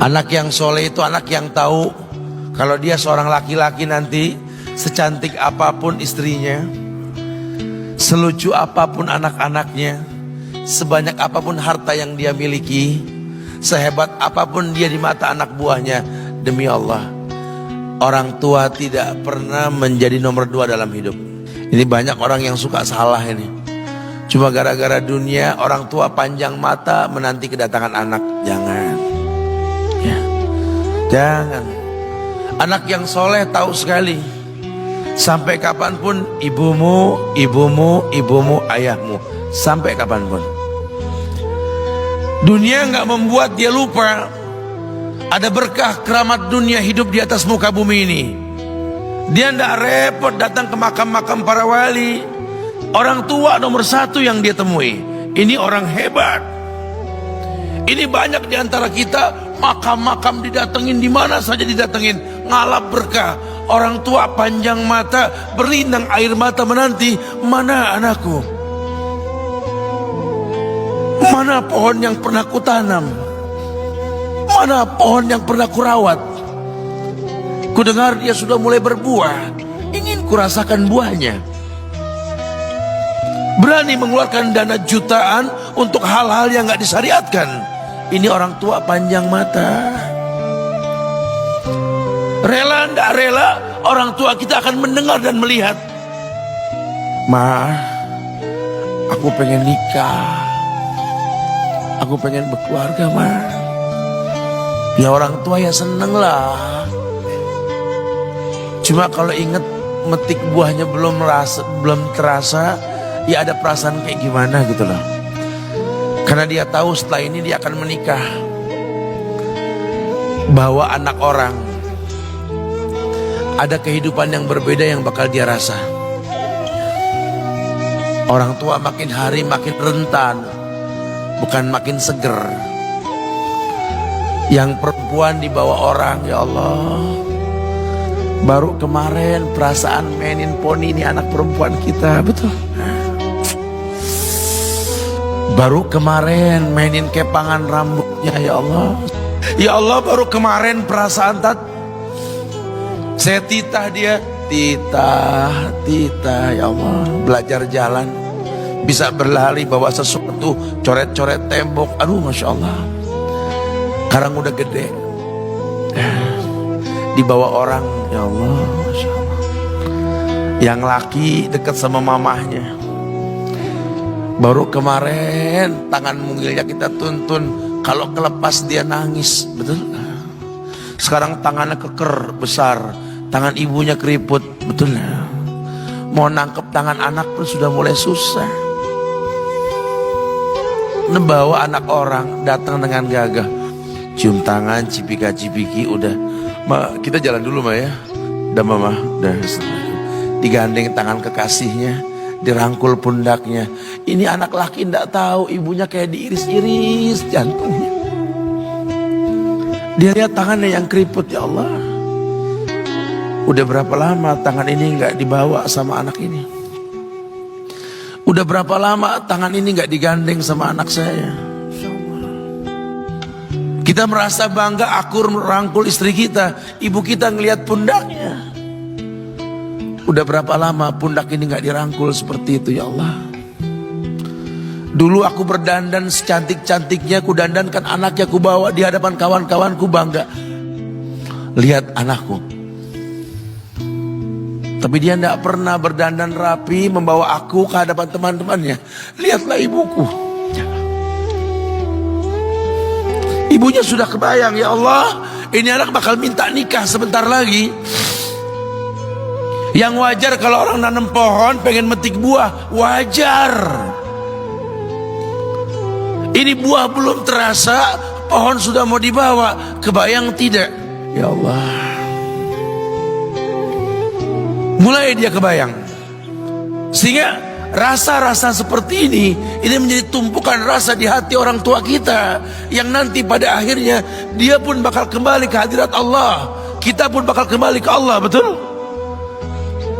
Anak yang soleh itu anak yang tahu kalau dia seorang laki-laki nanti, secantik apapun istrinya, selucu apapun anak-anaknya, sebanyak apapun harta yang dia miliki, sehebat apapun dia di mata anak buahnya, demi Allah, orang tua tidak pernah menjadi nomor 2 dalam hidup. Ini banyak orang yang suka salah ini. Cuma gara-gara dunia, orang tua panjang mata menanti kedatangan anak. Jangan ya. Jangan. Anak yang soleh tahu sekali, sampai kapanpun ibumu, ayahmu. Sampai kapanpun. Dunia nggak membuat dia lupa ada berkah keramat dunia hidup di atas muka bumi ini. Dia nggak repot datang ke makam-makam para wali. Orang tua nomor 1 yang dia temui. Ini orang hebat. Ini banyak di antara kita makam-makam didatengin, di mana saja didatengin, ngalap berkah. Orang tua panjang mata, berlinang air mata menanti, mana anakku? Mana pohon yang pernah kutanam? Mana pohon yang pernah kurawat? Kudengar dia sudah mulai berbuah, ingin kurasakan buahnya. Berani mengeluarkan dana jutaan untuk hal-hal yang gak disyariatkan. Ini orang tua panjang mata. Rela gak rela, orang tua kita akan mendengar dan melihat. Ma, aku pengen nikah, aku pengen berkeluarga, Ma. Ya orang tua ya seneng lah. Cuma kalau inget metik buahnya belum terasa, ya ada perasaan kayak gimana gitu loh. Karena dia tahu setelah ini dia akan menikah. Bahwa anak orang ada kehidupan yang berbeda yang bakal dia rasa. Orang tua makin hari makin rentan, bukan makin seger. Yang perempuan dibawa orang, ya Allah. Baru kemarin perasaan mainin poni ini anak perempuan kita, betul. Baru kemarin mainin kepangan rambutnya, ya Allah. Ya Allah, baru kemarin perasaan saya titah dia, titah, ya Allah. Belajar jalan, bisa berlari bawa sesuatu, coret-coret tembok, aduh Masya Allah. Sekarang udah gede, dibawa orang, ya Allah, Masya Allah. Yang laki dekat sama mamahnya. Baru kemarin tangan mungilnya kita tuntun, kalau kelepas dia nangis, betul. Sekarang tangannya keker besar, tangan ibunya keriput, betul. Mau nangkep tangan anak pun sudah mulai susah. Membawa anak orang datang dengan gagah, cium tangan, cipika-cipiki, udah. Ma, kita jalan dulu, Ma, ya. Udah, Mama, udah. Digandeng tangan kekasihnya, dirangkul pundaknya. Ini anak laki ndak tahu ibunya kayak diiris-iris jantungnya. Dia lihat tangannya yang keriput, ya Allah. Udah berapa lama tangan ini nggak dibawa sama anak ini? Udah berapa lama tangan ini nggak digandeng sama anak saya? Kita merasa bangga akur merangkul istri kita, ibu kita ngelihat pundaknya. Udah berapa lama pundak ini gak dirangkul seperti itu, ya Allah. Dulu aku berdandan secantik-cantiknya, ku dandankan anaknya, ku bawa di hadapan kawan-kawanku bangga. Lihat anakku. Tapi dia gak pernah berdandan rapi membawa aku ke hadapan teman-temannya. Lihatlah ibuku. Ibunya sudah kebayang, ya Allah, ini anak bakal minta nikah sebentar lagi. Yang wajar kalau orang nanam pohon pengen metik buah, wajar. Ini buah belum terasa, pohon sudah mau dibawa, kebayang tidak? Ya Allah. Mulai dia kebayang. Sehingga rasa-rasa seperti ini menjadi tumpukan rasa di hati orang tua kita, yang nanti pada akhirnya dia pun bakal kembali ke hadirat Allah, kita pun bakal kembali ke Allah, betul?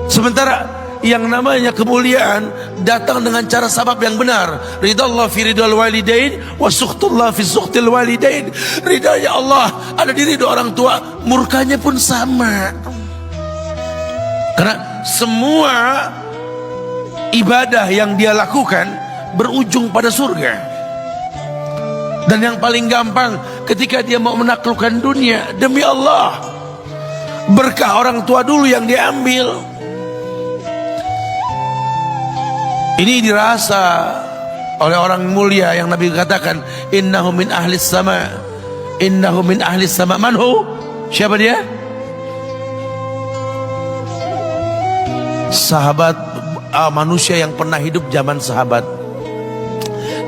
Sementara yang namanya kemuliaan datang dengan cara sabab yang benar. Ridallah fi ridal walidain wa sukhtullah fi sukhtil walidain. Ridanya Allah ada di ridho orang tua, murkanya pun sama. Karena semua ibadah yang dia lakukan berujung pada surga. Dan yang paling gampang ketika dia mau menaklukkan dunia, demi Allah, berkah orang tua dulu yang diambil. Ini dirasa oleh orang mulia yang Nabi katakan, innahu min ahlis sama, innahu min ahlis sama. Manhu? Siapa dia? Sahabat, manusia yang pernah hidup zaman sahabat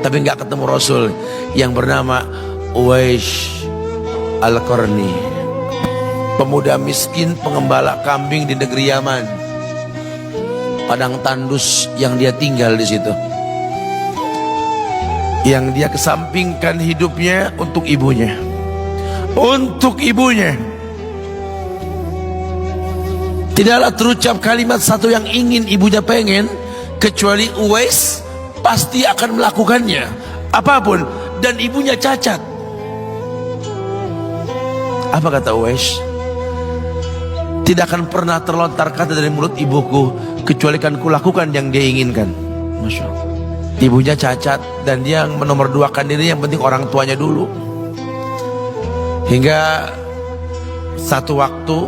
tapi nggak ketemu Rasul, yang bernama Uwais Al-Qarni, pemuda miskin pengembala kambing di negeri Yaman. Padang tandus yang dia tinggal di situ, yang dia kesampingkan hidupnya untuk ibunya, untuk ibunya. Tidaklah terucap kalimat satu yang ingin ibunya pengen, kecuali Uwais pasti akan melakukannya apapun, dan ibunya cacat. Apa kata Uwais? Tidak akan pernah terlontar kata dari mulut ibuku kecuali kan kulakukan yang dia inginkan. Masya Allah. Ibunya cacat dan dia menomorduakan diri, yang penting orang tuanya dulu. Hingga satu waktu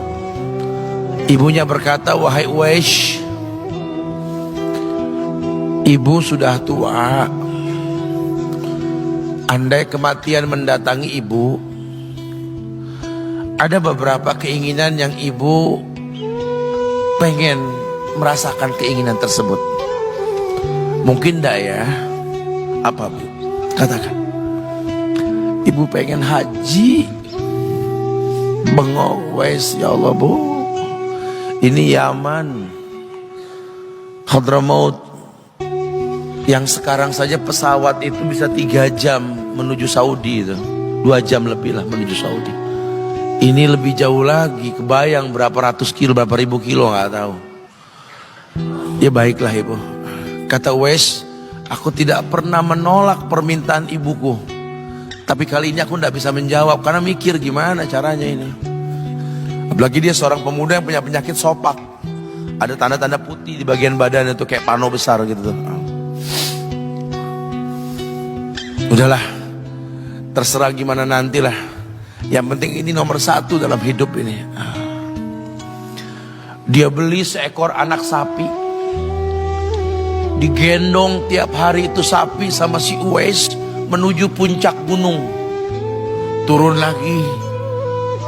ibunya berkata, wahai Uwais, ibu sudah tua. Andai kematian mendatangi ibu, ada beberapa keinginan yang ibu pengen merasakan keinginan tersebut. Mungkin enggak ya? Apa bu? Katakan. Ibu pengen haji. Bengong Uwais, ya Allah bu, ini Yaman, Hadramaut, yang sekarang saja pesawat itu bisa 3 jam menuju Saudi itu, 2 jam lebih lah menuju Saudi. Ini lebih jauh lagi, kebayang berapa ratus kilo, berapa ribu kilo nggak tahu. Ya baiklah ibu, kata Uwais, aku tidak pernah menolak permintaan ibuku, tapi kali ini aku tidak bisa menjawab karena mikir gimana caranya ini. Apalagi dia seorang pemuda yang punya penyakit sopak, ada tanda-tanda putih di bagian badan itu kayak pano besar gitu. Udahlah, terserah gimana nantilah. Yang penting ini nomor 1 dalam hidup ini. Dia beli seekor anak sapi, digendong tiap hari itu sapi sama si Uwais menuju puncak gunung. Turun lagi,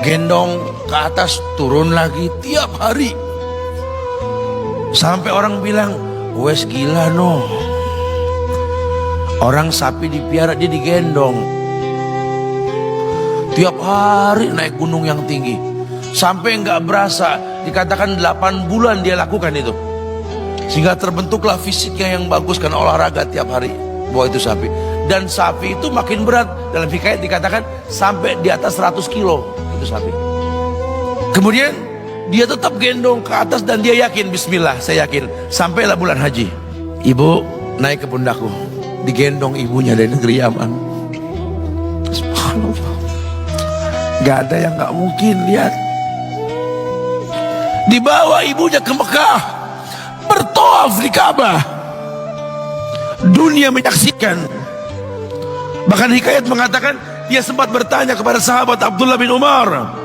gendong ke atas, turun lagi tiap hari. Sampai orang bilang, Uwais gila no. Orang sapi dipiara, dia digendong tiap hari naik gunung yang tinggi. Sampai nggak berasa, dikatakan 8 bulan dia lakukan itu. Sehingga terbentuklah fisiknya yang bagus karena olahraga tiap hari bawa itu sapi. Dan sapi itu makin berat, dalam hikayat dikatakan sampai di atas 100 kilo itu sapi. Kemudian dia tetap gendong ke atas dan dia yakin, bismillah saya yakin. Sampailah bulan haji, ibu naik ke pundakku, digendong ibunya dari negeri Yaman. Subhanallah, gak ada yang gak mungkin. Lihat, dibawa ibunya ke Mekah, bertawaf di Ka'bah, dunia menyaksikan. Bahkan hikayat mengatakan dia sempat bertanya kepada sahabat Abdullah bin Umar,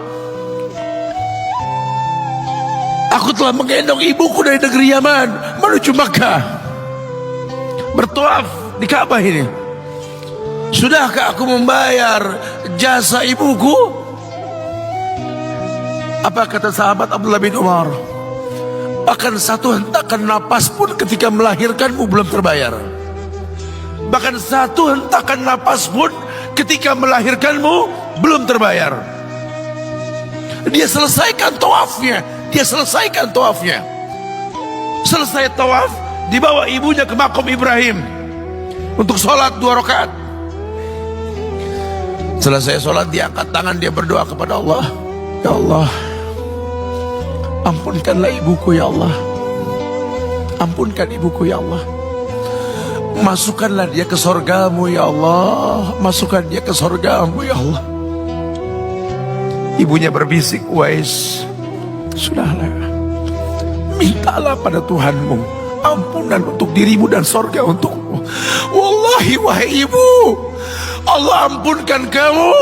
aku telah menggendong ibuku dari negeri Yaman menuju Makkah, bertawaf di Ka'bah ini. Sudahkah aku membayar jasa ibuku? Apa kata sahabat Abdullah bin Umar? Bahkan satu hentakan napas pun ketika melahirkanmu belum terbayar. Bahkan satu hentakan napas pun ketika melahirkanmu belum terbayar. Dia selesaikan tawafnya. Dia selesaikan tawafnya. Selesai tawaf, dibawa ibunya ke makom Ibrahim untuk sholat 2 rakaat. Selesai sholat, dia angkat tangan, dia berdoa kepada Allah, ya Allah, ampunkanlah ibuku ya Allah. Ampunkan ibuku ya Allah. Masukkanlah dia ke sorgamu ya Allah. Masukkan dia ke sorgamu ya Allah. Ibunya berbisik, Uwais, sudahlah, mintalah pada Tuhanmu ampunan untuk dirimu dan sorga untukmu. Wallahi wahai ibu, Allah ampunkan kamu.